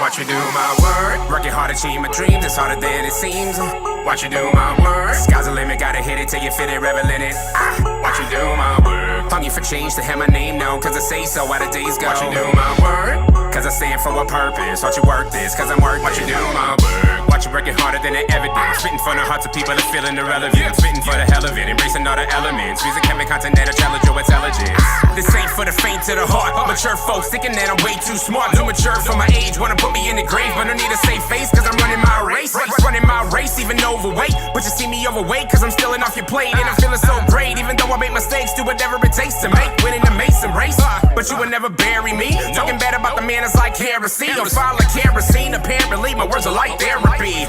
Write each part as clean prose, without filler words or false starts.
Watch me do my work. Working hard to achieve my dreams, it's harder than it seems. Watch you do my work. Sky's the limit, gotta hit it till you fit it, revel in it. Watch you do my work. Hungry for change to have my name known, cause I say so while the days go. Watch you do my work, cause I stand for a purpose. Watch you work this, cause I'm working. Watch you do my work. Watch you working harder than the evidence. Spitting for the hearts of people that feeling irrelevant. Spitting for the hell of it, embracing all the elements. Music, having content that'll challenge your intelligence. This ain't for the faint to the heart. Mature folks thinking that I'm way too smart. Too mature for my age, wanna put me in the grave, but I need a safe face, cause I'm running my race. Running my race, even overweight. But you see me overweight, cause I'm stealing off your plate. And I'm feeling so great, even though I make mistakes. Do whatever it takes to make winning the Mason race. But you will never bury me. Talking bad about the man is like heresy. Or fire like kerosene, apparently my words are like therapy.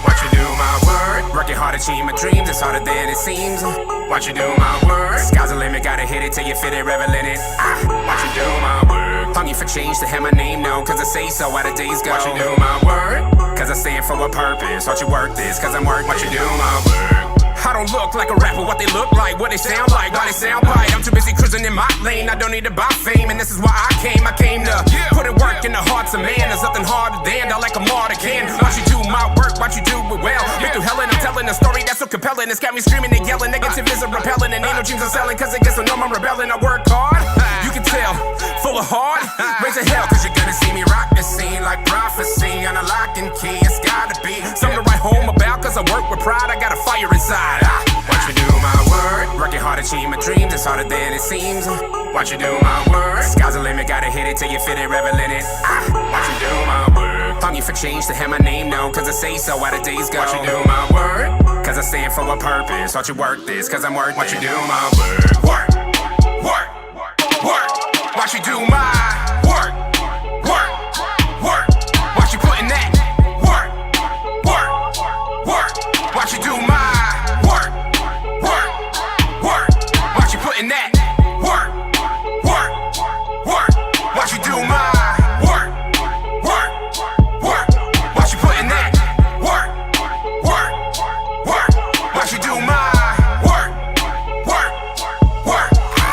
Watch you do my work. Working hard to achieve my dreams, it's harder than it seems. Watch you do my work. Sky's the limit, gotta hit it till you fit it, revel in it. Watch you do my work. Hungry for change to have my name known, cause I say so while the days go. Watch you do my work, cause I stand for a purpose. Watch you work this, cause I'm working. Watch you do my work. I don't look like a rapper, what they look like, what they sound like, why they sound right. I'm too busy cruising in my lane, I don't need to buy fame. And this is why I came to put in work in the hearts of man. There's nothing harder than I like a martyr can. Watch you do my work, watch you do it well. Been through hell and I'm telling a story that's so compelling. It's got me screaming and yelling, negative is a repellent. And ain't no dreams I'm selling, cause it gets a norm, I'm rebelling. I work hard, you can tell, full of heart, raise a hell. Cause you're gonna see me rock the scene like prophecy on a lock and key. It's gotta be something to write home about, cause I work with pride, I got a fire inside. Watch you do my work. Working hard to achieve my dreams, it's harder than it seems. Watch you do my work. Sky's the limit, gotta hit it till you fit it, revel in it. Watch you do my work. Hungry for change to have my name known, cause I say so while the days go. Watch you do my work, cause I stand for a purpose. Watch you work this, cause I'm working. Watch you do my work. Work, work, work. Watch you do my work, work, work. Watch you put in that work, work, work. Watch you do my in that work, work, work. Watch you do my work, work, work. Watch you put in that work, work, work. Watch you do my work, work, work.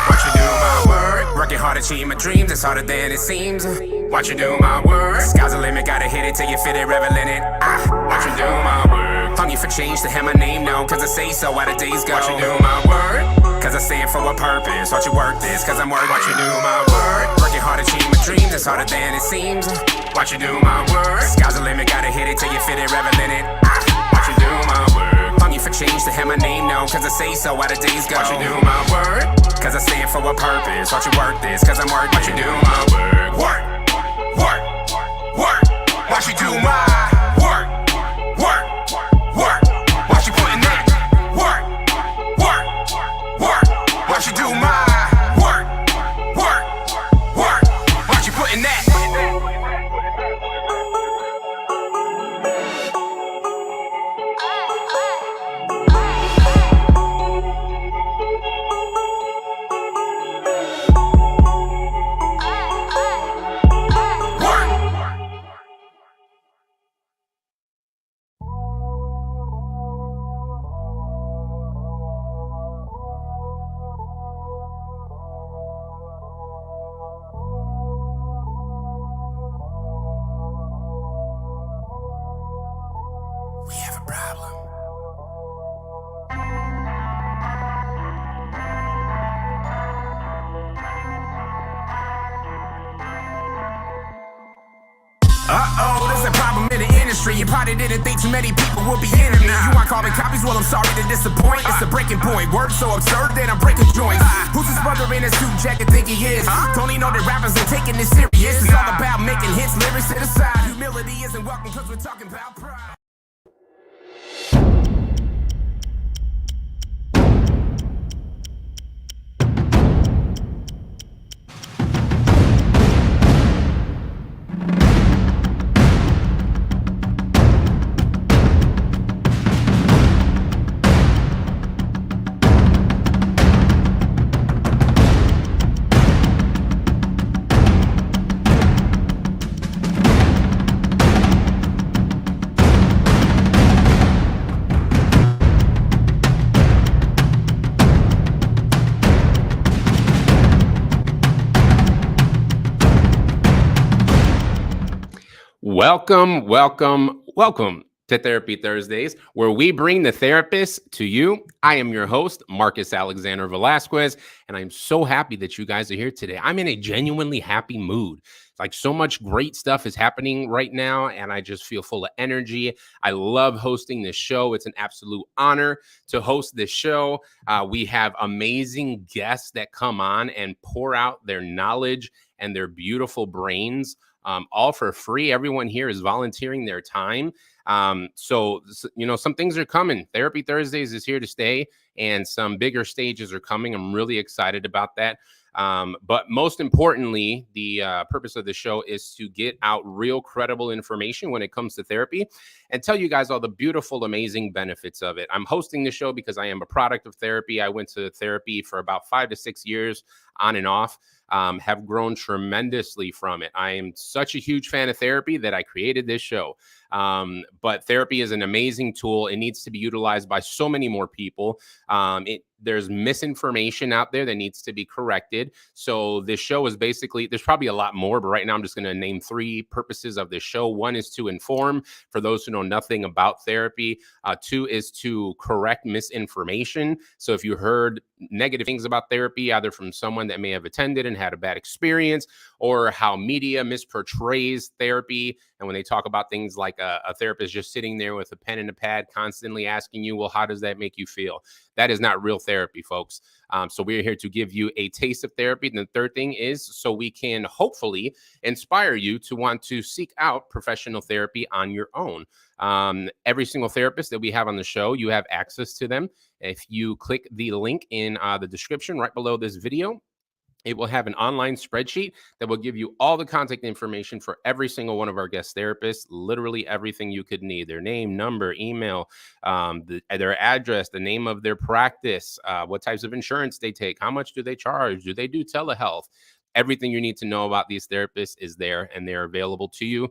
Watch you do my work. Working hard to achieve my dreams, it's harder than it seems. Watch you do my work. Sky's the limit, gotta hit it till you fit it, revel in it. Watch you do my work. Hungry for change to have my name known, cause I say so while the days go. Watch you do my work, cause I stand for a purpose. Watch you work this, cause I'm working. Watch you do my work. Working hard to achieve my dreams, it's harder than it seems. Watch you do my work. Sky's the limit, gotta hit it till you fit it, revel in it. Watch you do my work. Hungry for change to have my name known, cause I say so while the days go. Watch you do my work, cause I stand for a purpose. Watch you work this, cause I'm working. Watch you do my work. Work, work, work. Watch you do my work, work, work. Watch you put in that work, work, work. Watch you do my work, work, work. Watch you put in that. We have a problem. Uh-oh, there's a problem in the industry. You probably didn't think too many people would be into me. You want carbon copies? Well, I'm sorry to disappoint. It's a breaking point. Words so absurd that I'm breaking joints. Who's this brother in a suit jacket think he is? Don't he know that rappers ain't taking this serious? It's all about making hits, lyrics to the side. Humility isn't welcome cause we're talking about pride. Welcome to Therapy Thursdays, where we bring the therapist to you. I am your host, Marcus Alexander Velasquez, and I'm so happy that you guys are here today. I'm in a genuinely happy mood. Like, so much great stuff is happening right now, and I just feel full of energy. I love hosting this show. It's an absolute honor to host this show. We have amazing guests that come on and pour out their knowledge and their beautiful brains, all for free. Everyone here is volunteering their time. So, some things are coming. Therapy Thursdays is here to stay, and some bigger stages are coming. I'm really excited about that. But most importantly, the purpose of the show is to get out real credible information when it comes to therapy and tell you guys all the beautiful, amazing benefits of it. I'm hosting the show because I am a product of therapy. I went to therapy for about 5 to 6 years on and off. Have grown tremendously from it. I am such a huge fan of therapy that I created this show. But therapy is an amazing tool. It needs to be utilized by so many more people. There's misinformation out there that needs to be corrected. So this show is basically, there's probably a lot more, but right now I'm just going to name 3 purposes of this show. 1 is to inform for those who know nothing about therapy. 2 is to correct misinformation. So if you heard negative things about therapy, either from someone that may have attended and had a bad experience, or how media misportrays therapy, and when they talk about things like a therapist just sitting there with a pen and a pad constantly asking you, well, how does that make you feel? That is not real therapy, folks. So we're here to give you a taste of therapy. And the third thing is so we can hopefully inspire you to want to seek out professional therapy on your own. Every single therapist that we have on the show, you have access to them. If you click the link in the description right below this video, it will have an online spreadsheet that will give you all the contact information for every single one of our guest therapists, literally everything you could need: their name, number, email, their address, the name of their practice, what types of insurance they take, how much do they charge, do they do telehealth? Everything you need to know about these therapists is there, and they're available to you.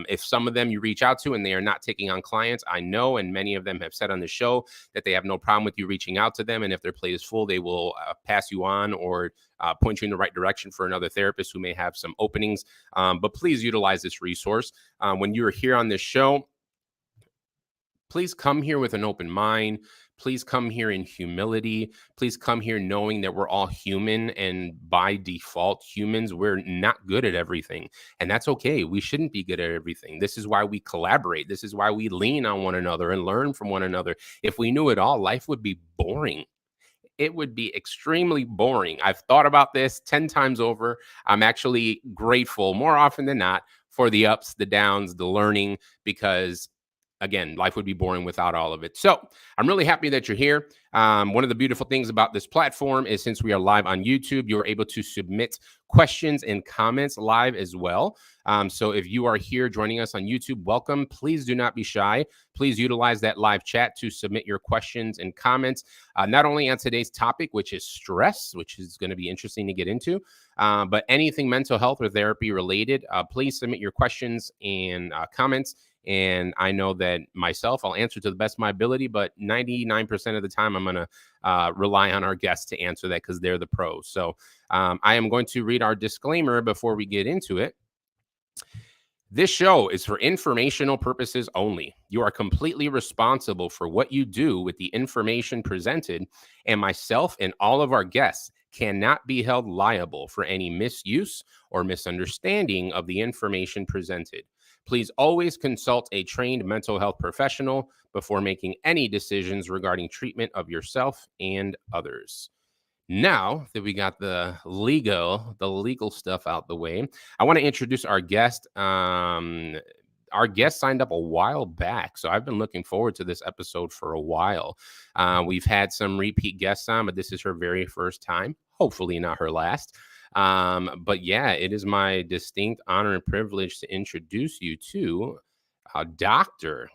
If some of them you reach out to and they are not taking on clients, I know, and many of them have said on the show that they have no problem with you reaching out to them. And if their plate is full, they will pass you on or point you in the right direction for another therapist who may have some openings. But please utilize this resource. When you're here on this show, please come here with an open mind. Please come here in humility. Please come here knowing that we're all human, and by default, humans, we're not good at everything. And that's okay. We shouldn't be good at everything. This is why we collaborate. This is why we lean on one another and learn from one another. If we knew it all, life would be boring. It would be extremely boring. I've thought about this 10 times over. I'm actually grateful more often than not for the ups, the downs, the learning, because again, life would be boring without all of it. So I'm really happy that you're here. One of the beautiful things about this platform is since we are live on YouTube, you're able to submit questions and comments live as well. So if you are here joining us on YouTube, welcome. Please do not be shy. Please utilize that live chat to submit your questions and comments, not only on today's topic, which is stress, which is going to be interesting to get into, but anything mental health or therapy related. Please submit your questions and comments. And I know that myself, I'll answer to the best of my ability, but 99% of the time, I'm going to rely on our guests to answer that because they're the pros. So I am going to read our disclaimer before we get into it. This show is for informational purposes only. You are completely responsible for what you do with the information presented, and myself and all of our guests cannot be held liable for any misuse or misunderstanding of the information presented. Please always consult a trained mental health professional before making any decisions regarding treatment of yourself and others. Now that we got the legal stuff out the way, I want to introduce our guest. Our guest signed up a while back, so I've been looking forward to this episode for a while. We've had some repeat guests on, but this is her very first time. Hopefully not her last. But yeah, it is my distinct honor and privilege to introduce you to Dr.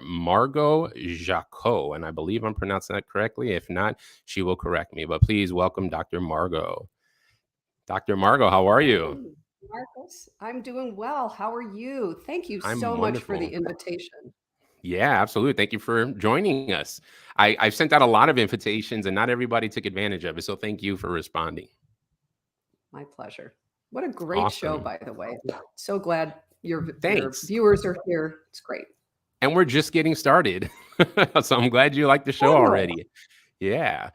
Margot Jacot. And I believe I'm pronouncing that correctly. If not, she will correct me. But please welcome Dr. Margot. Dr. Margot, how are you? Marcus, I'm doing well. How are you? Thank you I'm so much for the wonderful. invitation. Yeah, absolutely. Thank you for joining us. I've sent out a lot of invitations and not everybody took advantage of it. So thank you for responding. My pleasure. What a great show, Awesome. by the way. So glad Your Thanks. viewers are here. It's great. And we're just getting started. So I'm glad you like the show Wonderful. already. Yeah.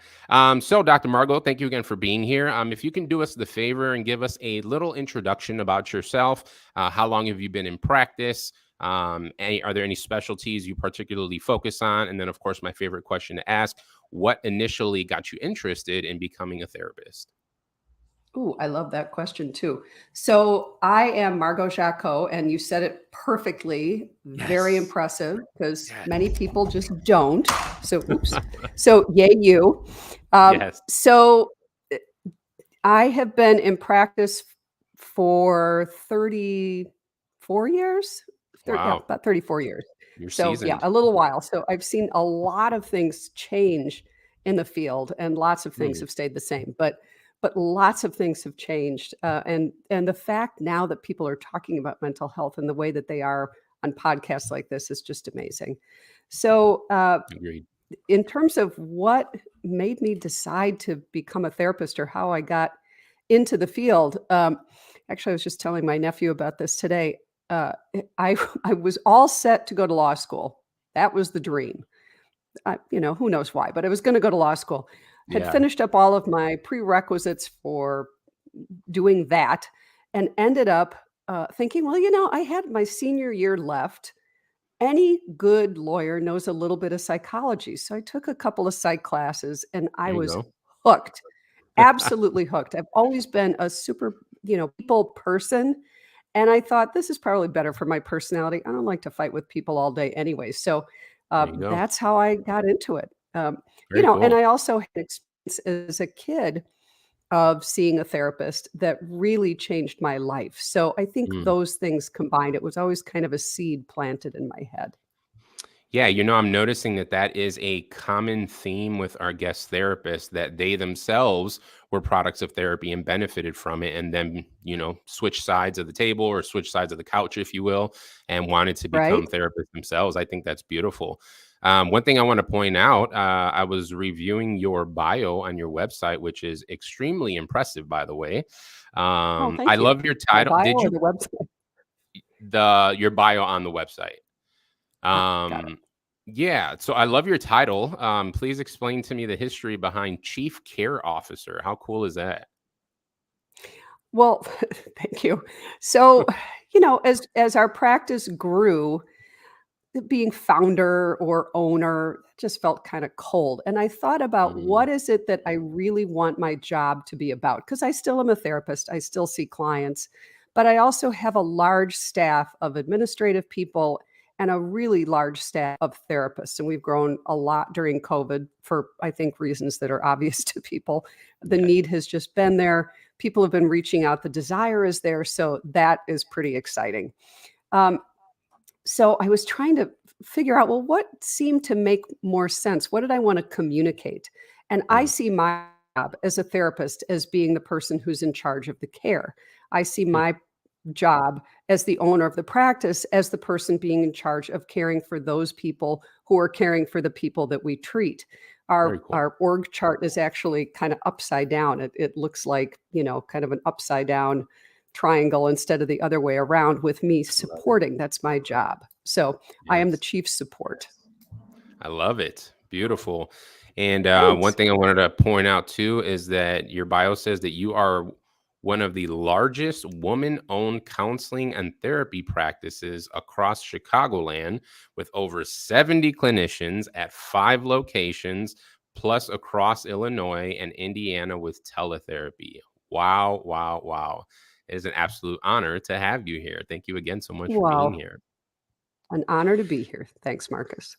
So Dr. Margot, thank you again for being here. If you can do us the favor and give us a little introduction about yourself, how long have you been in practice? Are there any specialties you particularly focus on? And then, of course, my favorite question to ask, what initially got you interested in becoming a therapist? Ooh, I love that question too. So I am Margot Jacot, and you said it perfectly. Very Yes. impressive because Yes. many people just don't. So, oops. So, yay, you. Yes. So I have been in practice for 34 years. Yeah, Wow. about 34 years. You're So, yeah, seasoned. a little while. So I've seen a lot of things change in the field, and lots of things Mm, have stayed the same. But lots of things have changed, and the fact now that people are talking about mental health and the way that they are on podcasts like this is just amazing. So, agreed. in terms of what made me decide to become a therapist or how I got into the field, actually, I was just telling my nephew about this today. I I was all set to go to law school. That was the dream. Who knows why, but I was going to go to law school. Had Yeah. finished up all of my prerequisites for doing that, and ended up thinking, well, I had my senior year left. Any good lawyer knows a little bit of psychology. So I took a couple of psych classes and I There you was go. hooked, absolutely hooked. I've always been a super, people person. And I thought this is probably better for my personality. I don't like to fight with people all day anyway. So There you go. that's how I got into it. Very And cool. I also had experience as a kid of seeing a therapist that really changed my life. So I think Mm. those things combined, it was always kind of a seed planted in my head. Yeah, I'm noticing that that is a common theme with our guest therapists, that they themselves were products of therapy and benefited from it, and then, switch sides of the table or switch sides of the couch, if you will, and wanted to Right? become therapists themselves. I think that's beautiful. One thing I want to point out, I was reviewing your bio on your website, which is extremely impressive, by the way. Oh, I thank you. love your My title. bio Did or you the website? your bio on the website? Got it. Um, yeah, so I love your title. Please explain to me the history behind Chief Care Officer. How cool is that? Well, thank you. So, as our practice grew, being founder or owner just felt kind of cold. And I thought about Mm, what is it that I really want my job to be about? Because I still am a therapist, I still see clients, but I also have a large staff of administrative people and a really large staff of therapists. And we've grown a lot during COVID for, I think, reasons that are obvious to people. The yeah, need has just been there. People have been reaching out. The desire is there. So that is pretty exciting. Um, so I was trying to figure out, well, what seemed to make more sense? What did I want to communicate? And I mm, see my job as a therapist as being the person who's in charge of the care. I see mm, my job as the owner of the practice as the person being in charge of caring for those people who are caring for the people that we treat. very cool. Our org chart is actually kind of upside down. It looks like, kind of an upside down triangle instead of the other way around, with me I love it. supporting. That's my job. So I am the Yes. chief support. I love it. Beautiful. And one Thanks. thing I wanted to point out too is that your bio says that you are one of the largest woman owned counseling and therapy practices across Chicagoland, with over 70 clinicians at 5 locations, plus across Illinois and Indiana with teletherapy. Wow, wow, wow. It is an absolute honor to have you here. Thank you again so much for being Wow. here. An honor to be here. Thanks, Marcus.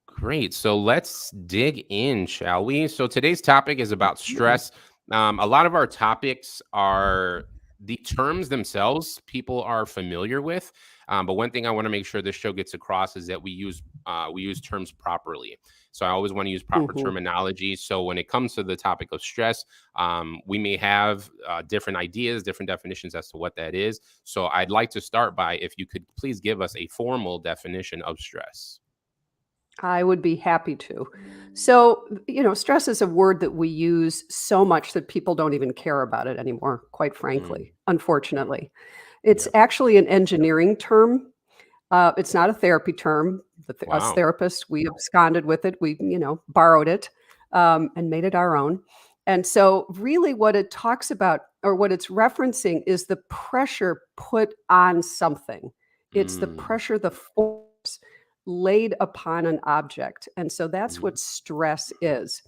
Great. So let's dig in, shall we? So today's topic is about Absolutely. stress. A lot of our topics are the terms themselves people are familiar with, but one thing I want to make sure this show gets across is that we use terms properly. So I always want to use proper Mhm. terminology. So when it comes to the topic of stress, we may have different ideas, different definitions as to what that is. So I'd like to start by, if you could please give us a formal definition of stress. I would be happy to. So, stress is a word that we use so much that people don't even care about it anymore, quite Mm, frankly, unfortunately. It's Yeah. actually an engineering term. It's not a therapy term. Us Wow. therapists, we absconded with it. We, borrowed it and made it our own. And so, really, what it talks about or what it's referencing is the pressure put on something. It's the Mm, pressure, the force laid upon an object. And so, that's mm, what stress is.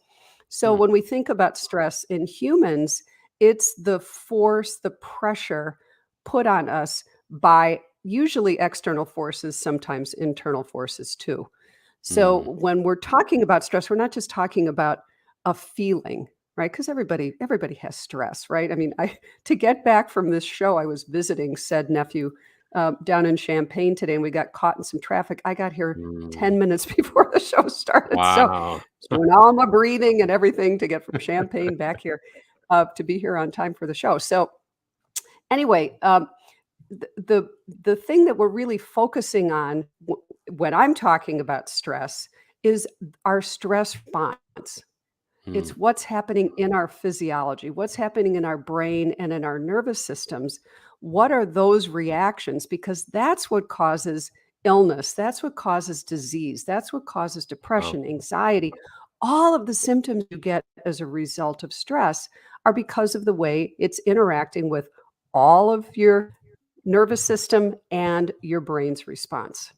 So, mm. when we think about stress in humans, it's the force, the pressure put on us by usually external forces, sometimes internal forces too. So Mm. when we're talking about stress, we're not just talking about a feeling, right? Because everybody has stress, right? I mean, I to get back from this show, I was visiting said nephew down in Champaign today, and we got caught in some traffic. I got here Mm. 10 minutes before the show started, so Wow. doing all my breathing and everything to get from Champaign back here to be here on time for the show. So anyway, the thing that we're really focusing on when I'm talking about stress is our stress response. Mm. It's what's happening in our physiology, what's happening in our brain and in our nervous systems. What are those reactions? Because that's what causes illness. That's what causes disease. That's what causes Wow. depression, anxiety. All of the symptoms you get as a result of stress are because of the way it's interacting with all of your nervous system and your brain's response.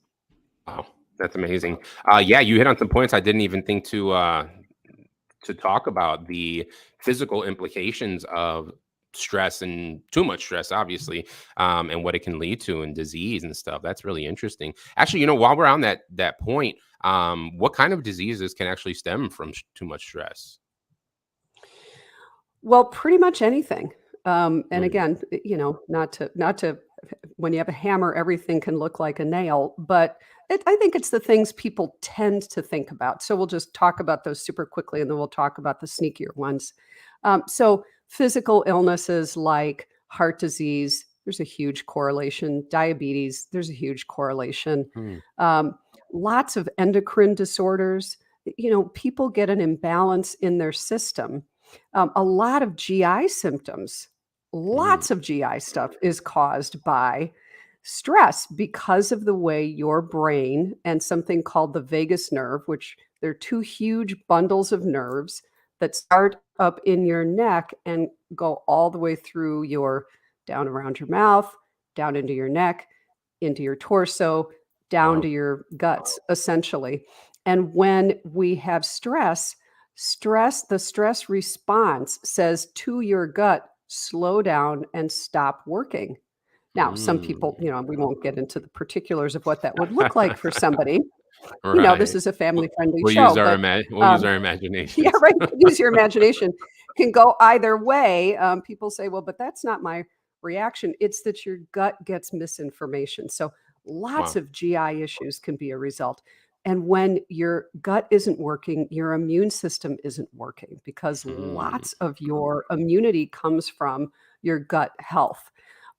Wow. That's amazing. Yeah, you hit on some points I didn't even think to talk about the physical implications of stress and too much stress, obviously, and what it can lead to and disease and stuff. That's really interesting. Actually, while we're on that point, what kind of diseases can actually stem from too much stress? Well, pretty much anything. And Mm, again, not to when you have a hammer, everything can look like a nail, but I think it's the things people tend to think about. So we'll just talk about those super quickly, and then we'll talk about the sneakier ones. So physical illnesses like heart disease, there's a huge correlation. Diabetes, there's a huge correlation. mm, Um, Lots of endocrine disorders. People get an imbalance in their system. A lot of GI symptoms, mm, lots of GI stuff is caused by stress because of the way your brain and something called the vagus nerve, which they're two huge bundles of nerves that start up in your neck and go all the way through your down around your mouth, down into your neck, into your torso, down wow. to your guts, essentially. And when we have the stress response says to your gut, slow down and stop working. Now, some people, Mm. we won't get into the particulars of what that would look like for somebody. This Right. is a We'll, family-friendly we'll use show, our but we'll use um, our yeah, imaginations. right. Use your imagination. Can go either way. People say, well, but that's not my reaction. It's that your gut gets misinformation. So lots Wow. of GI issues can be a result. And when your gut isn't working, your immune system isn't working because Mm, lots of your immunity comes from your gut health.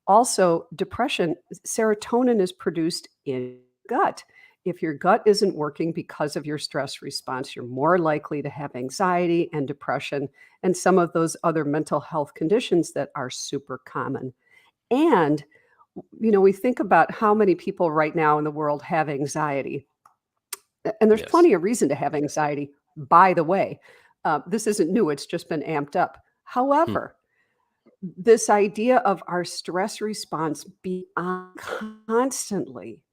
Also, depression, serotonin is produced in gut. If your gut isn't working because of your stress response, you're more likely to have anxiety and depression and some of those other mental health conditions that are super common. And, we think about how many people right now in the world have anxiety. And there's yes. plenty of reason to have anxiety, by the way. This isn't new, it's just been amped up. Hmm. However, this idea of our stress response being on constantly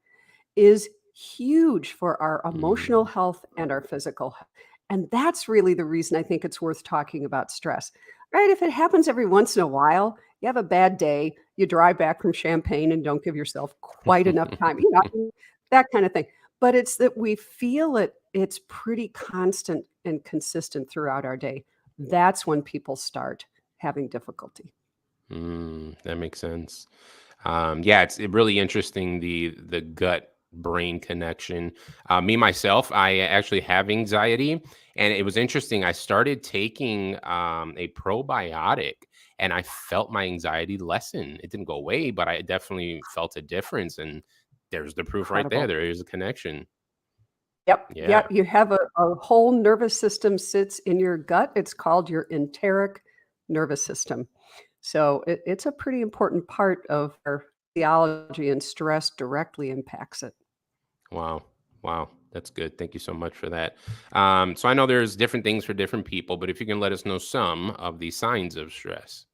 is huge for our emotional Mm, health and our physical health. And that's really the reason I think it's worth talking about stress, right? If it happens every once in a while, you have a bad day, you drive back from Champagne and don't give yourself quite enough time, that kind of thing. But it's that we feel it's pretty constant and consistent throughout our day. That's when people start having difficulty. that makes sense. Yeah, it's really interesting the gut brain connection. Me myself, I actually have anxiety, and it was interesting. I started taking a probiotic, and I felt my anxiety lessen. It didn't go away, but I definitely felt a difference. And there's the proof right there. Incredible. There is a connection. Yep, Yeah. yep, you have a whole nervous system sits in your gut, it's called your enteric nervous system. So it's a pretty important part of our physiology and stress directly impacts it. Wow. Wow. That's good. Thank you so much for that. So I know there's different things for different people, but if you can let us know some of the signs of stress.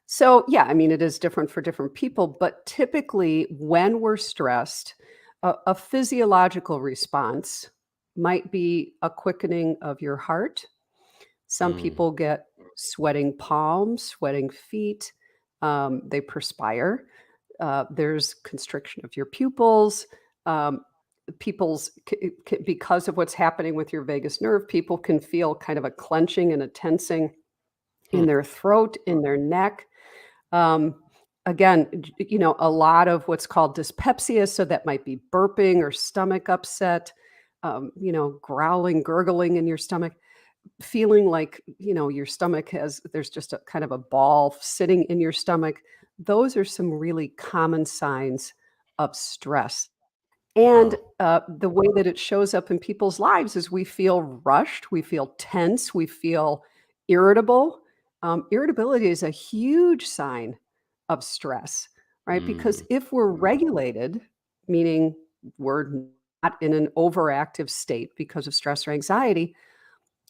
So, yeah, I mean, it is different for different people, but typically when we're stressed, a physiological response might be a quickening of your heart. Some Mm, people get sweating palms, sweating feet, they perspire. There's constriction of your pupils. Um, because of what's happening with your vagus nerve, people can feel kind of a clenching and a tensing in hmm, their throat, in their neck. Um, again, a lot of what's called dyspepsia, so that might be burping or stomach upset, growling, gurgling in your stomach, feeling like, your stomach there's just a kind of a ball sitting in your stomach. Those are some really common signs of stress. And wow. the way that it shows up in people's lives is we feel rushed, we feel tense, we feel irritable. Irritability is a huge sign of stress, right? Because Mm, if we're regulated, meaning we're not in an overactive state because of stress or anxiety,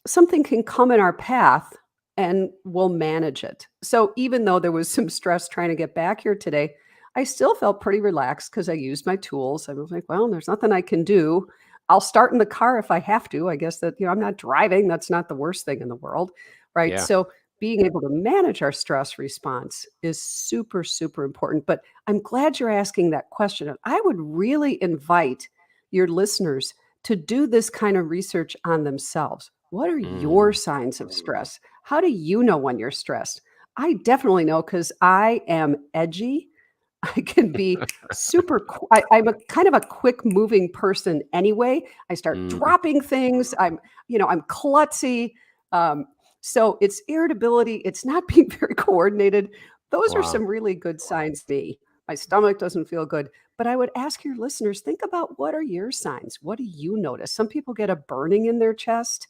something can come in our path and we'll manage it. So even though there was some stress trying to get back here today, I still felt pretty relaxed because I used my tools. I was like, well, there's nothing I can do. I'll start in the car if I have to. I guess that, I'm not driving. That's not the worst thing in the world. Right. yeah. So being able to manage our stress response is super, super important. But I'm glad you're asking that question. And I would really invite your listeners to do this kind of research on themselves. What are your Mm, signs of stress? How do you know when you're stressed? I definitely know because I am edgy. I can be I'm a kind of a quick moving person anyway. I start mm, dropping things. I'm klutzy. Um, so it's irritability. It's not being very coordinated. Those are wow. some really good signs to me. My stomach doesn't feel good. But I would ask your listeners, think about what are your signs? What do you notice? Some people get a burning in their chest.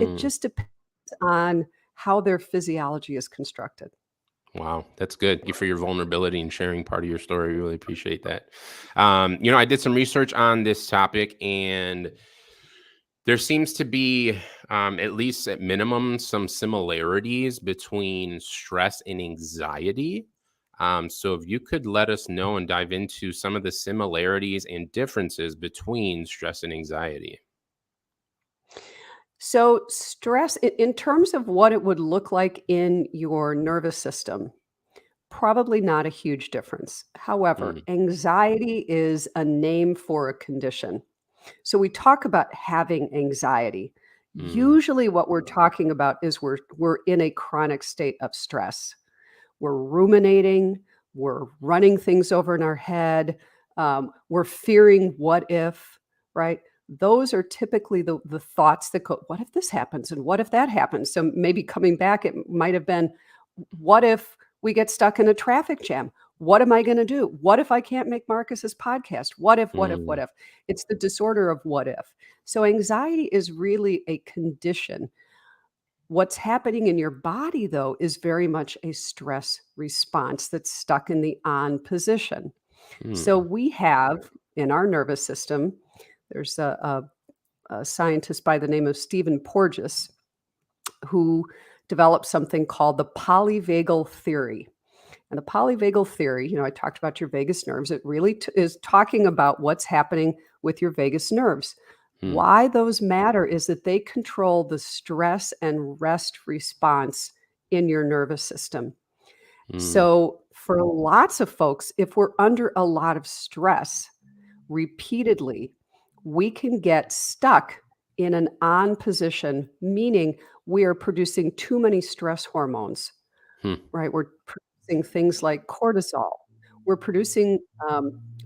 It Mm, just depends on how their physiology is constructed. wow. That's good. Thank you for your vulnerability and sharing part of your story. Really appreciate that. I did some research on this topic, and there seems to be, at least at minimum, some similarities between stress and anxiety. So, if you could let us know and dive into some of the similarities and differences between stress and anxiety. So, stress, in terms of what it would look like in your nervous system, probably not a huge difference. However, Mm, anxiety is a name for a condition. So, we talk about having anxiety. mm, Usually, what we're talking about is we're in a chronic state of stress. We're ruminating, we're running things over in our head, we're fearing what if, right? Those are typically the thoughts that go, what if this happens? And what if that happens? So maybe coming back, it might have been, what if we get stuck in a traffic jam? What am I going to do? What if I can't make Marcus's podcast? What if, what if, what mm, if? It's the disorder of what if. So anxiety is really a condition. What's happening in your body, though, is very much a stress response that's stuck in the on position. So mm, we have in our nervous system, there's a scientist by the name of Stephen Porges who developed something called the polyvagal theory. And the polyvagal theory, I talked about your vagus nerves. It really is talking about what's happening with your vagus nerves. mm, Why those matter is that they control the stress and rest response in your nervous system. mm, So, for lots of folks, if we're under a lot of stress repeatedly, we can get stuck in an on position, meaning we are producing too many stress hormones. hmm, Right, we're producing things like cortisol. We're producing,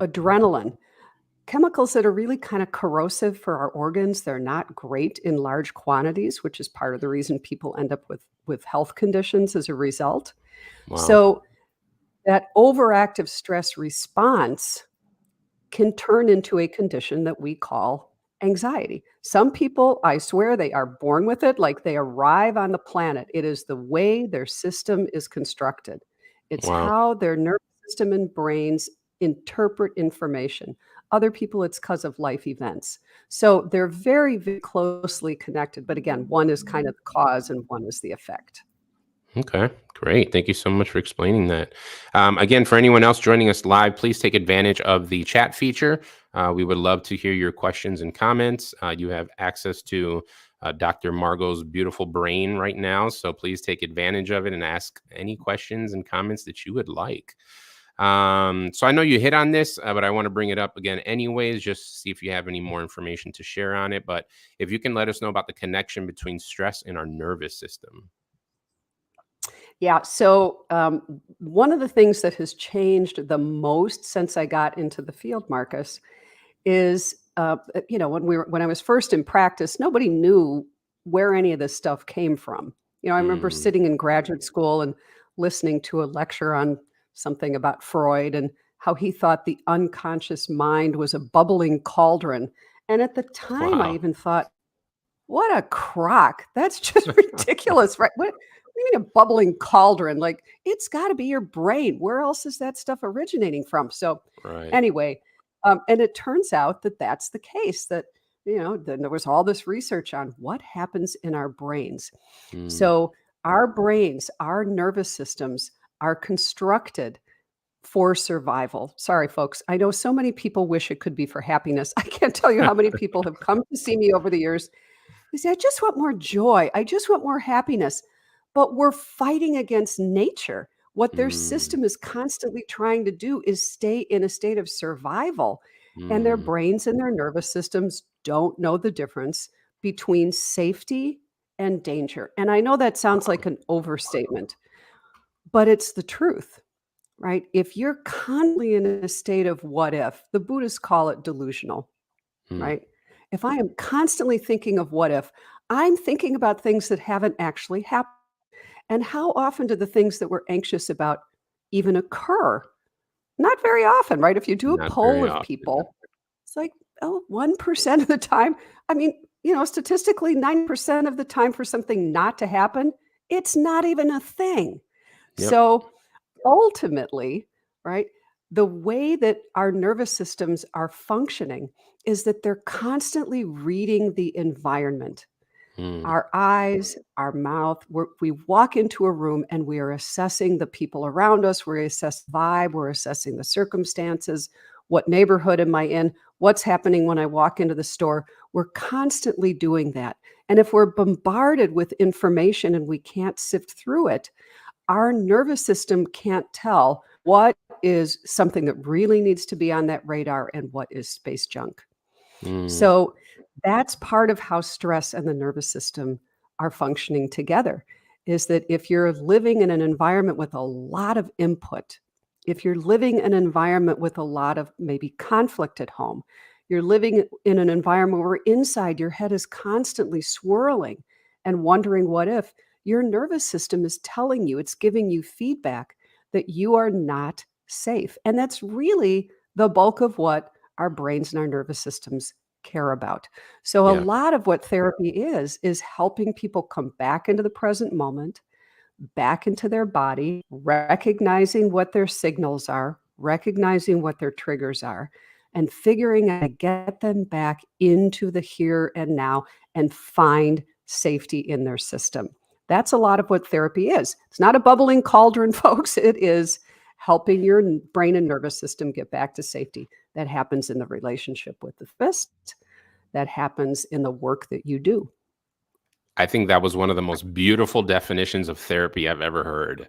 adrenaline, chemicals that are really kinda corrosive for our organs. They're not great in large quantities, which is part of the reason people end up with health conditions as a result. wow. So, that overactive stress response can turn into a condition that we call anxiety. Some people, I swear, they are born with it, like they arrive on the planet. It is the way their system is constructed. It's Wow. how their nervous system and brains interpret information. Other people, it's because of life events. So they're very, very closely connected. But again, one is kind of the cause and one is the effect. Okay, great. Thank you so much for explaining that. Again, for anyone else joining us live, please take advantage of the chat feature. We would love to hear your questions and comments. You have access to Dr. Margot's beautiful brain right now, so please take advantage of it and ask any questions and comments that you would like. So I know you hit on this, but I want to bring it up again anyways, just to see if you have any more information to share on it. But if you can let us know about the connection between stress and our nervous system. Yeah. So one of the things that has changed the most since I got into the field, Marcus, is when I was first in practice, nobody knew where any of this stuff came from. I remember Mm, sitting in graduate school and listening to a lecture on something about Freud and how he thought the unconscious mind was a bubbling cauldron. And at the time, I wow. even thought, what a crock. That's just ridiculous, right? What do you mean a bubbling cauldron? Like, it's got to be your brain. Where else is that stuff originating from? So, Right. anyway, and it turns out that that's the case, that, then there was all this research on what happens in our brains. Mm, So, our brains, our nervous systems are constructed for survival. Sorry, folks. I know so many people wish it could be for happiness. I can't tell you how many people have come to see me over the years. They say, I just want more joy. I just want more happiness. But we're fighting against nature. What their mm, system is constantly trying to do is stay in a state of survival. And their mm. brains and their nervous systems don't know the difference between safety and danger. And I know that sounds like an overstatement, but it's the truth, right? If you're constantly in a state of what if, the Buddhists call it delusional, Mm. right? If I am constantly thinking of what if, I'm thinking about things that haven't actually happened. And how often do the things that we're anxious about even occur? Not very often, right? If you do a Not poll very of often. people, it's like, oh, 1% of the time. I mean, statistically, 9% of the time for something not to happen, it's not even a thing. Yep. So ultimately, right, the way that our nervous systems are functioning is that they're constantly reading the environment. Mm. Our eyes, our mouth, we walk into a room and we are assessing the people around us. We assess vibe, we're assessing the circumstances. What neighborhood am I in? What's happening when I walk into the store? We're constantly doing that. And if we're bombarded with information and we can't sift through it, our nervous system can't tell what is something that really needs to be on that radar and what is space junk. Mm. So that's part of how stress and the nervous system are functioning together, is that if you're living in an environment with a lot of input, if you're living in an environment with a lot of maybe conflict at home, you're living in an environment where inside your head is constantly swirling and wondering what if, your nervous system is telling you, it's giving you feedback that you are not safe. And that's really the bulk of what our brains and our nervous systems care about. So a Yeah. lot of what therapy is helping people come back into the present moment, back into their body, recognizing what their signals are, recognizing what their triggers are, and figuring out how to get them back into the here and now and find safety in their system. That's a lot of what therapy is. It's not a bubbling cauldron, folks. It is helping your brain and nervous system get back to safety. That happens in the relationship with the therapist. That happens in the work that you do. I think that was one of the most beautiful definitions of therapy I've ever heard.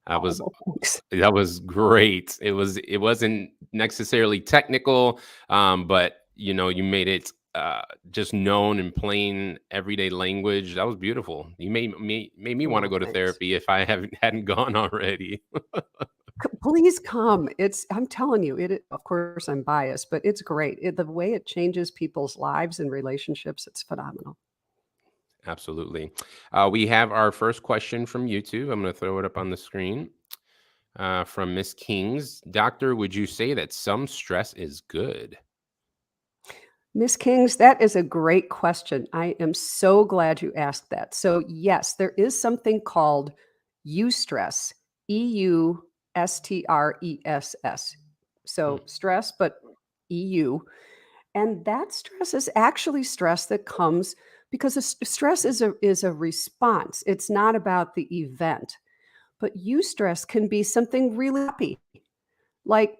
That Oh, was well, thanks. that was great. It wasn't necessarily technical, but you made it just known in plain everyday language. That was beautiful. You made me want to Oh, go to thanks. therapy if I hadn't gone already. Please come. I'm telling you, of course, I'm biased, but it's great. The way it changes people's lives and relationships, it's phenomenal. Absolutely. We have our first question from YouTube. I'm going to throw it up on the screen. From Miss Kings. Doctor, would you say that some stress is good? Miss Kings, that is a great question. I am so glad you asked that. So, yes, there is something called eustress, stress. So Mm, stress, but EU. And that stress is actually stress that comes because stress is a response. It's not about the event. But eustress can be something really happy, like,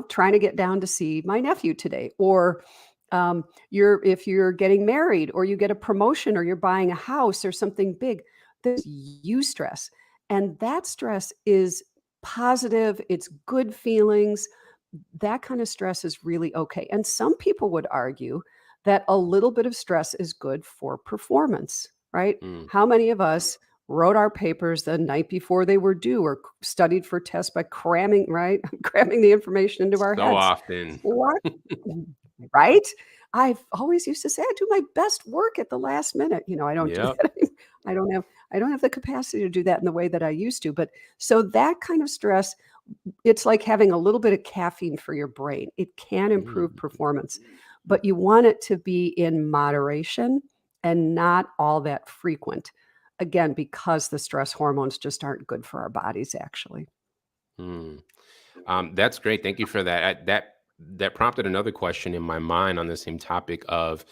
trying to get down to see my nephew today, or if you're getting married, or you get a promotion, or you're buying a house or something big. There's eustress, and that stress is positive. It's good feelings. That kind of stress is really okay. And some people would argue that a little bit of stress is good for performance, right? mm. How many of us wrote our papers the night before they were due, or studied for tests by cramming, right? Cramming the information into our So heads. often. What? Right? I've always used to say I do my best work at the last minute. I don't do Yep. that. I don't have the capacity to do that in the way that I used to. But so that kind of stress, it's like having a little bit of caffeine for your brain. It can improve Mm. performance, but you want it to be in moderation and not all that frequent. Again, because the stress hormones just aren't good for our bodies, actually. Mm. That's great. Thank you for that. That prompted another question in my mind on the same topic of,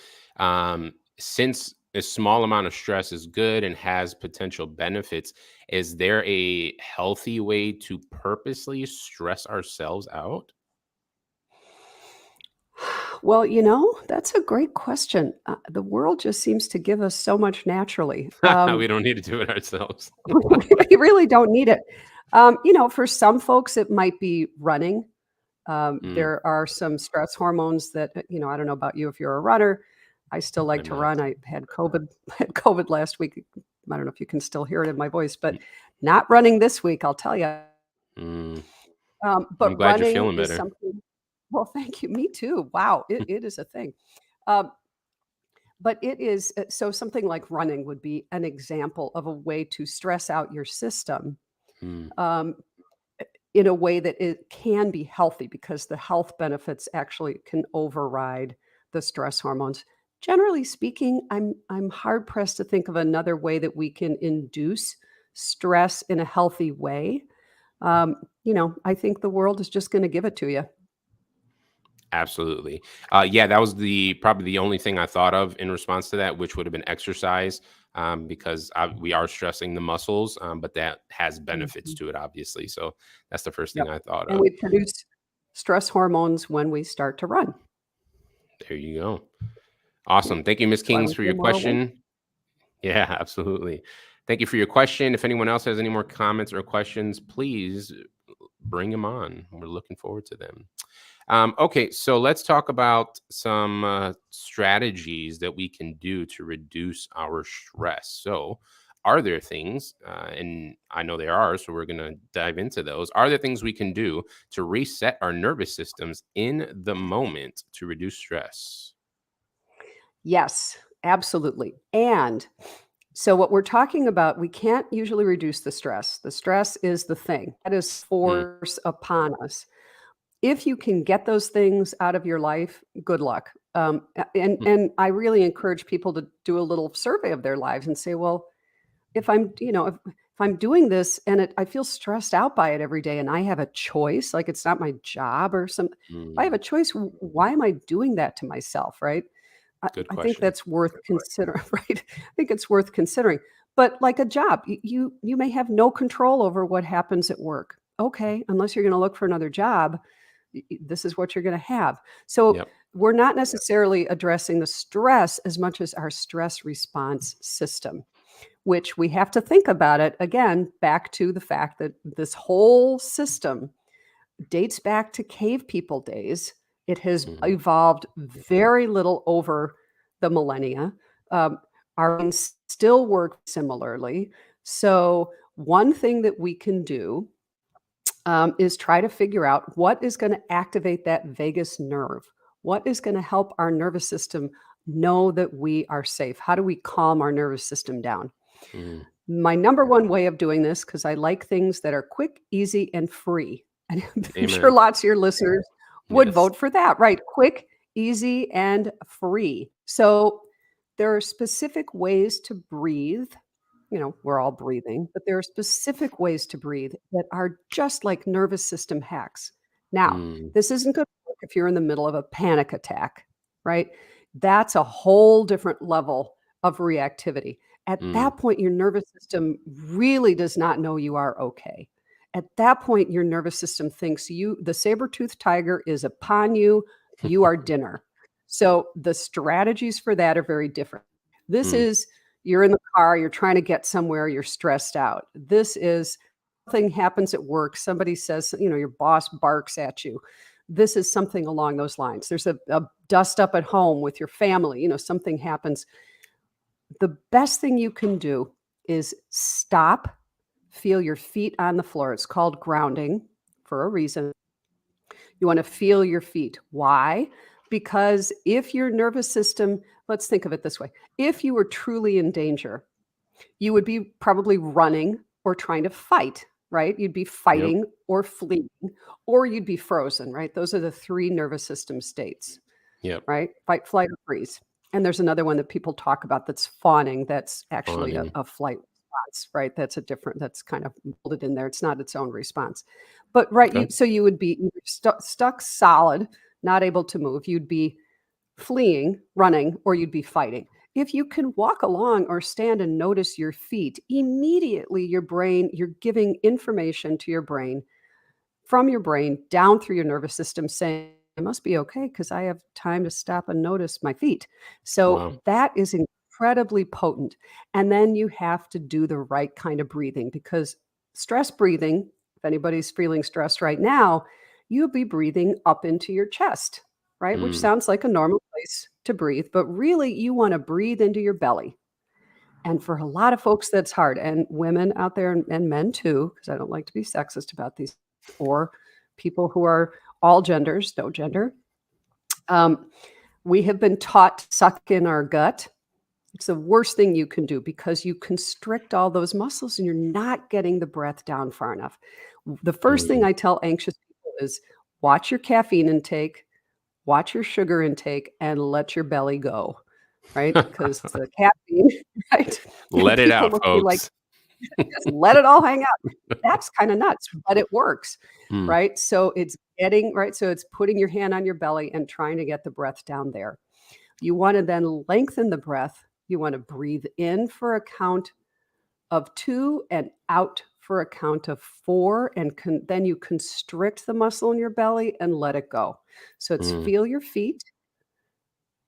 since a small amount of stress is good and has potential benefits, is there a healthy way to purposely stress ourselves out? Well, that's a great question. The world just seems to give us so much naturally. We don't need to do it ourselves. We really don't need it. For some folks, it might be running. Mm, There are some stress hormones that, I don't know about you if you're a runner. I still like I'm to not. run. I had COVID, had COVID last week. I don't know if you can still hear it in my voice, but Y- not running this week, I'll tell you. Mm, I'm But glad you're running feeling is better. something. Well, thank you. Me too. Wow, it is a thing. Um, but it is so something like running would be an example of a way to stress out your system. Mm, Um, in a way that it can be healthy, because the health benefits actually can override the stress hormones. Generally speaking, I'm hard pressed to think of another way that we can induce stress in a healthy way. I think the world is just going to give it to you. absolutely. Yeah, that was the probably the only thing I thought of in response to that, which would have been exercise, because we are stressing the muscles, but that has benefits Mhm. to it, obviously. So that's the first Yep. thing I thought And of. we produce stress hormones when we start to run. There you go. Yeah. Awesome. Thank you, Miss That's why Kings, we for feel your more awake. question. Yeah, absolutely. Thank you for your question. If anyone else has any more comments or questions, please bring them on. We're looking forward to them. Okay, so let's talk about some strategies that we can do to reduce our stress. So, are there things, and I know there are, so we're going to dive into those. Are there things we can do to reset our nervous systems in the moment to reduce stress? Yes, absolutely. And so, what we're talking about, we can't usually reduce the stress. The stress is the thing that is Mm, force upon us. If you can get those things out of your life, good luck. And mm, I really encourage people to do a little survey of their lives and say, well, if I'm doing this and I feel stressed out by it every day, and I have a choice, like it's not my job or something. If I have a mm. choice, why am I doing that to myself? Right. Good I think question. that's worth considering, right? I think it's worth considering. But like a job, you may have no control over what happens at work. Okay, unless you're going to look for another job, this is what you're going to have. So Yep. we're not necessarily addressing the stress as much as our stress response system, which we have to think about it again, back to the fact that this whole system dates back to cave people days. It has Hmm. evolved very little over the millennia. Um, our brains still work similarly. So, one thing that we can do is try to figure out what is going to activate that vagus nerve. What is going to help our nervous system know that we are safe? How do we calm our nervous system down? Hmm. My number one way of doing this, because I like things that are quick, easy, and free. And I'm sure Amen. lots of your listeners would Yes. vote for that, right? Quick, easy, and free. So there are specific ways to breathe we're all breathing, but there are specific ways to breathe that are just like nervous system hacks. Now, Mm, this isn't going to work if you're in the middle of a panic attack, right? That's a whole different level of reactivity. At mm. that point, your nervous system really does not know you are okay. At that point, your nervous system thinks the saber-toothed tiger is upon you. You are dinner. So the strategies for that are very different. This Mm, is you're in the car, you're trying to get somewhere, you're stressed out. This is something happens at work, somebody says, your boss barks at you. This is something along those lines. There's a dust up at home with your family, something happens. The best thing you can do is stop, feel your feet on the floor. It's called grounding for a reason. You want to feel your feet. Why? Because if your nervous system, let's think of it this way, if you were truly in danger, you would be probably running or trying to fight, right? You'd be yep, fighting or fleeing, or you'd be frozen, right? Those are the three nervous system states, yep. right? Fight, flight, or freeze. And there's another one that people talk about that's fawning. That's actually Fawning. a flight response, right? That's kind of molded in there. It's not its own response. But right, Okay. so you would be either stuck solid, not able to move. You'd be fleeing, running, or you'd be fighting. If you can walk along or stand and notice your feet, immediately you're giving information to your brain from your brain down through your nervous system saying, I must be okay because I have time to stop and notice my feet. So Wow. that is incredibly potent. And then you have to do the right kind of breathing because stress breathing, if anybody's feeling stress right now, you'll be breathing up into your chest, right? Which Mm, sounds like a normal place to breathe, but really you want to breathe into your belly. And for a lot of folks, that's hard. And women out there and men too, because I don't like to be sexist about these, or people who are all genders, no gender. Um, we have been taught to suck in our gut. It's the worst thing you can do because you constrict all those muscles and you're not getting the breath down far enough. The first thing mm. I tell anxious people is watch your caffeine intake, watch your sugar intake, and let your belly go, right? Because the caffeine, right? Let it People out, look at me like, folks. just let it all hang out. That's kinda nuts, but it works, Mm, right? So it's getting right, so it's putting your hand on your belly and trying to get the breath down there. You wanna then lengthen the breath. You wanna breathe in for a count of 2 and out for a count of 4, and then you constrict the muscle in your belly and let it go. So it's mm. feel your feet,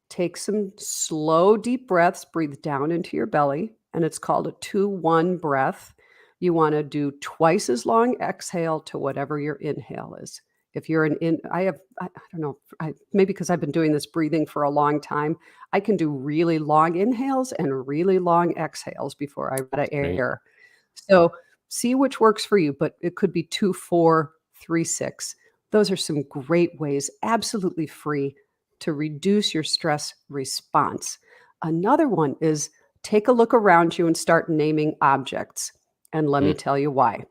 take some slow, deep breaths, breathe down into your belly, and it's called a 2-1 breath. You wanna do twice as long exhale to whatever your inhale is. If you're an in I don't know, maybe because I've been doing this breathing for a long time, I can do really long inhales and really long exhales before I run out of Right. air. So, see which works for you, but it could be 2, 4, 3, 6. Those are some great ways, absolutely free, to reduce your stress response. Another one is take a look around you and start naming objects. And let me Mm, tell you why.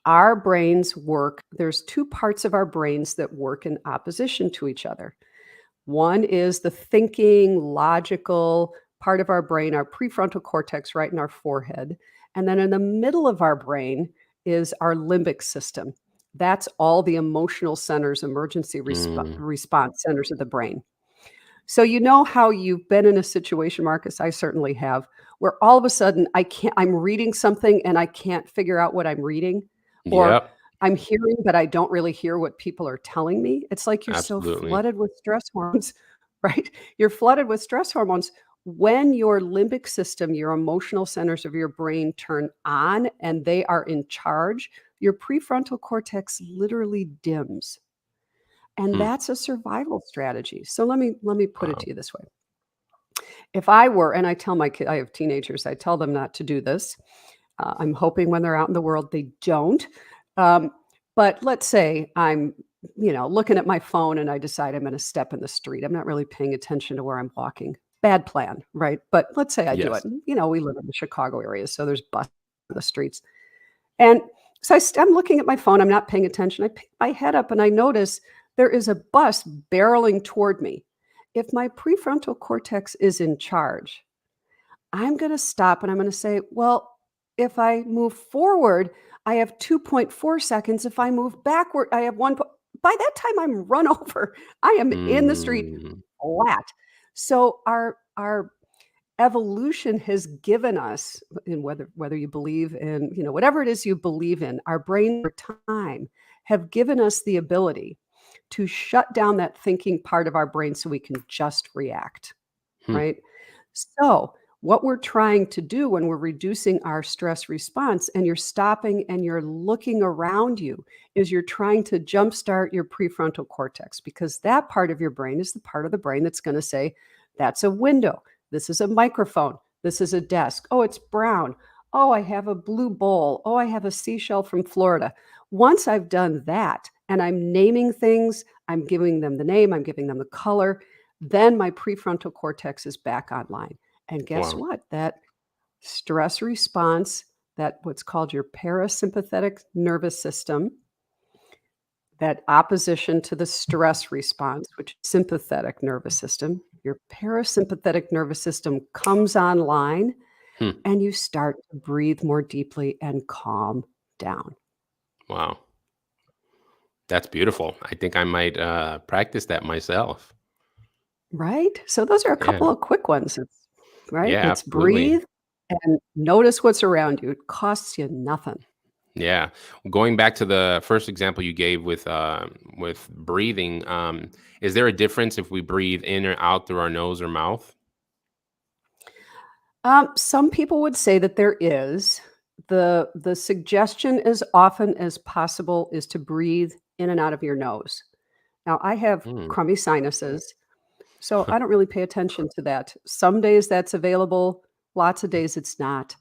Our brains work, there's two parts of our brains that work in opposition to each other. One is the thinking, logical part of our brain, our prefrontal cortex right in our forehead. And then in the middle of our brain is our limbic system. That's all the emotional centers, emergency mm. response centers of the brain. So you know how you've been in a situation, Marcus, I certainly have, where all of a sudden I'm reading something and I can't figure out what I'm reading, or Yep, I'm hearing, but I don't really hear what people are telling me. It's like you're so absolutely. flooded with stress hormones, right? You're flooded with stress hormones. When your limbic system, your emotional centers of your brain turn on and they are in charge, your prefrontal cortex literally dims. And Mm, that's a survival strategy. So let me put it wow. to you this way. If I were, and I tell my kid, I have teenagers, I tell them not to do this. I'm hoping when they're out in the world they don't. Um, but let's say I'm, looking at my phone and I decide I'm going to step in the street. I'm not really paying attention to where I'm walking. Bad plan, right? But let's say I do it. Yes. And, we live in the Chicago area, so there's buses on the streets. And so I'm looking at my phone. I'm not paying attention. I pick my head up and I notice there is a bus barreling toward me. If my prefrontal cortex is in charge, I'm going to stop and I'm going to say, well, if I move forward, I have 2.4 seconds. If I move backward, I have by that time I'm run over. I am in the street Mm, flat. So our evolution has given us, and whether you believe in, whatever it is you believe in, our brain over time have given us the ability to shut down that thinking part of our brain so we can just react, hmm, right? So, what we're trying to do when we're reducing our stress response and you're stopping and you're looking around you is you're trying to jumpstart your prefrontal cortex, because that part of your brain is the part of the brain that's going to say, that's a window. This is a microphone. This is a desk. Oh, it's brown. Oh, I have a blue bowl. Oh, I have a seashell from Florida. Once I've done that and I'm naming things, I'm giving them the name, I'm giving them the color, then my prefrontal cortex is back online. And guess wow. what? That stress response, that what's called your parasympathetic nervous system, that opposition to the stress response, which is sympathetic nervous system, your parasympathetic nervous system comes online Hmm, and you start to breathe more deeply and calm down. wow. That's beautiful. I think I might practice that myself. Right? So those are a Yeah. couple of quick ones. It's right? Yeah, It's absolutely. breathe and notice what's around you. It costs you nothing. Yeah. Going back to the first example you gave with breathing, is there a difference if we breathe in or out through our nose or mouth? Some people would say that there is. The suggestion as often as possible is to breathe in and out of your nose. Now, I have Hmm. crummy sinuses, so I don't really pay attention to that. Some days that's available, lots of days it's not.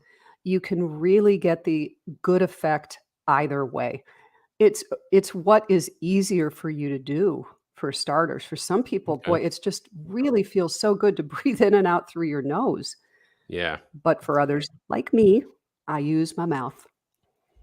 You can really get the good effect either way. It's what is easier for you to do, for starters. For some people, boy, Okay. it's just really feels so good to breathe in and out through your nose. Yeah. But for others like me, I use my mouth.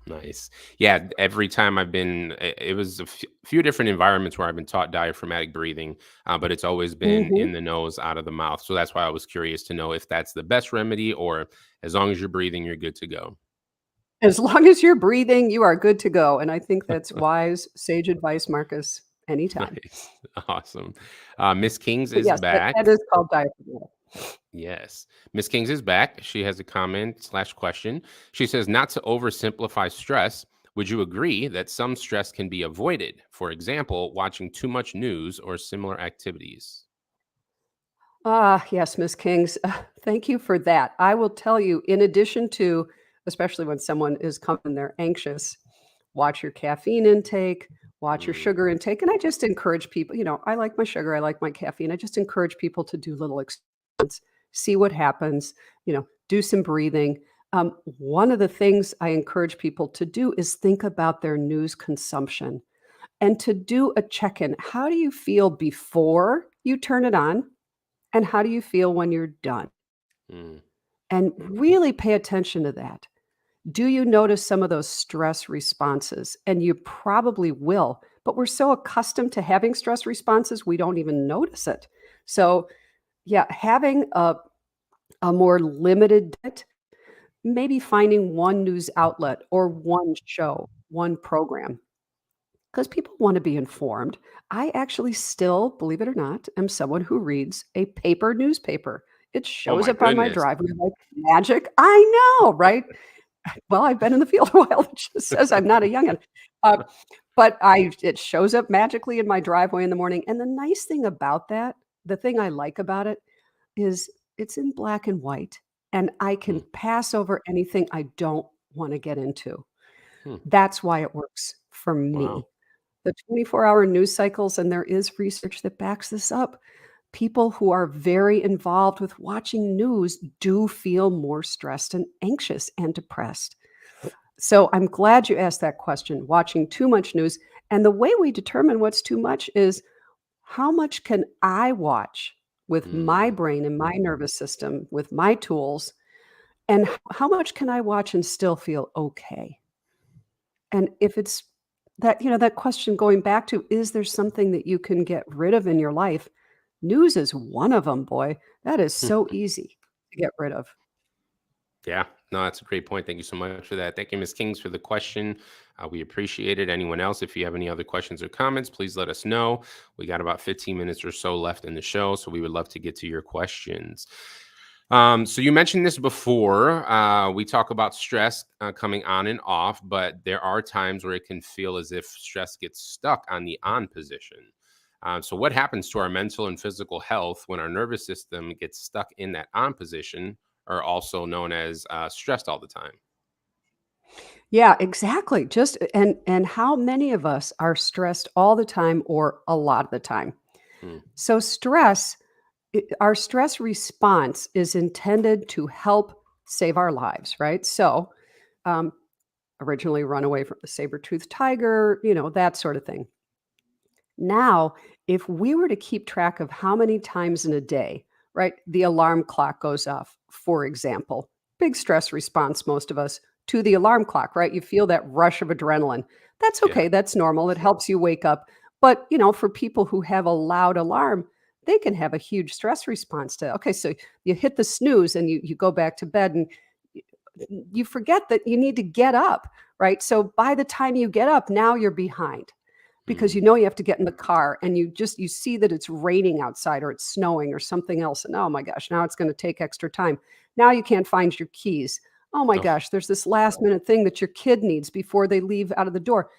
Nice. Yeah, every time I've been, it was a few different environments where I've been taught diaphragmatic breathing, but it's always been Mhm. in the nose, out of the mouth. So that's why I was curious to know if that's the best remedy, or as long as you're breathing, you're good to go. As long as you're breathing, you are good to go, and I think that's wise, sage advice, Marcus, anytime. Nice. Awesome. Miss Kings But is yes, back. that is called diaphragm. Yes. Miss Kings is back. She has a comment slash question. She says, not to oversimplify stress, would you agree that some stress can be avoided? For example, watching too much news or similar activities. Ah, yes, Miss Kings. Thank you for that. I will tell you, in addition to, especially when someone is coming, they're anxious, watch your caffeine intake, watch your Mm, sugar intake. And I just encourage people, I like my sugar, I like my caffeine. I just encourage people to do little experiments, see what happens, do some breathing. One of the things I encourage people to do is think about their news consumption and to do a check in. How do you feel before you turn it on? And how do you feel when you're done? mm, And really pay attention to that. Do you notice some of those stress responses? And you probably will, but we're so accustomed to having stress responses, we don't even notice it. So, yeah, having a more limited diet, maybe finding one news outlet or one show, one program, because people want to be informed. I actually still, believe it or not, am someone who reads a paper newspaper. It oh shows my up on my goodness. driveway like magic. I know, right? Well, I've been in the field a while, which just says I'm not a youngin. Uh, but it shows up magically in my driveway in the morning. And the nice thing about that, the thing I like about it is it's in black and white, and I can Mm, pass over anything I don't want to get into. hmm, That's why it works for wow. me. The 24-hour news cycles, and there is research that backs this up. People who are very involved with watching news do feel more stressed and anxious and depressed. So I'm glad you asked that question, watching too much news. And the way we determine what's too much is how much can I watch with my Mm, brain and my nervous system, with my tools, and how much can I watch and still feel okay? And if it's that, that question going back to, is there something that you can get rid of in your life? News is one of them, boy. That is hmm. so easy to get rid of. Yeah, no, that's a great point. Thank you so much for that. Thank you, Ms. Kings, for the question. We appreciate it. Anyone else, if you have any other questions or comments, please let us know. We got about 15 minutes or so left in the show, so we would love to get to your questions. So you mentioned this before. We talk about stress coming on and off, but there are times where it can feel as if stress gets stuck on the on position. So what happens to our mental and physical health when our nervous system gets stuck in that on position, or also known as stressed all the time? Yeah, exactly. Just and how many of us are stressed all the time or a lot of the time? Hmm. So our stress response is intended to help save our lives, right? So, um, originally run away from the saber-toothed tiger, that sort of thing. Now, if we were to keep track of how many times in a day, right, the alarm clock goes off, for example, big stress response, most of us, to the alarm clock, right? You feel that rush of adrenaline. That's Yeah. okay. That's normal. It helps you wake up. But, for people who have a loud alarm, they can have a huge stress response to, okay, so you hit the snooze and you go back to bed and y- you forget that you need to get up, right? So by the time you get up, now you're behind because Mm. you have to get in the car and you see that it's raining outside or it's snowing or something else, and oh my gosh, now it's going to take extra time. Now you can't find your keys. Oh my Oh, gosh, there's this last minute thing that your kid needs before they leave out of the door.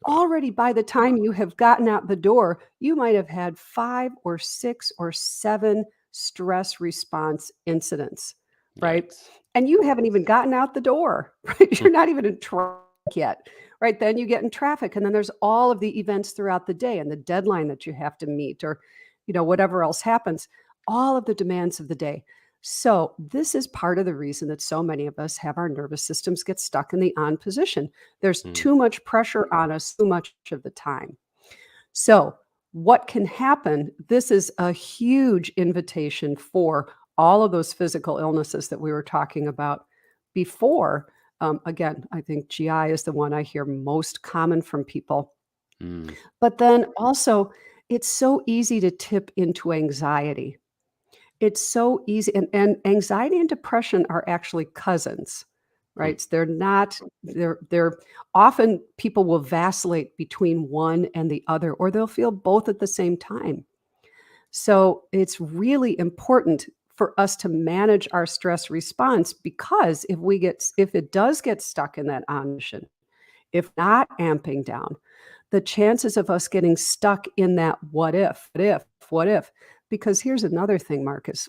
wow. Already by the time you have gotten out the door, you might have had 5 or 6 or 7 stress response incidents, right? Yikes. And you haven't even gotten out the door, right? Hmm. You're not even in traffic yet, right? Then you get in traffic, and then there's all of the events throughout the day and the deadline that you have to meet or, whatever else happens, all of the demands of the day. So this is part of the reason that so many of us have our nervous systems get stuck in the on position. There's Hmm. too much pressure on us too much of the time. So, what can happen? This is a huge invitation for all of those physical illnesses that we were talking about before. Again, I think GI is the one I hear most common from people. Mm. But then also, it's so easy to tip into anxiety. It's so easy, and anxiety and depression are actually cousins, Hmm. right? They're not they're often people will vacillate between one and the other, or they'll feel both at the same time. So, it's really important for us to manage our stress response because if it does get stuck in that omniscient, if not amping down, the chances of us getting stuck in that what if, because here's another thing, Marcus,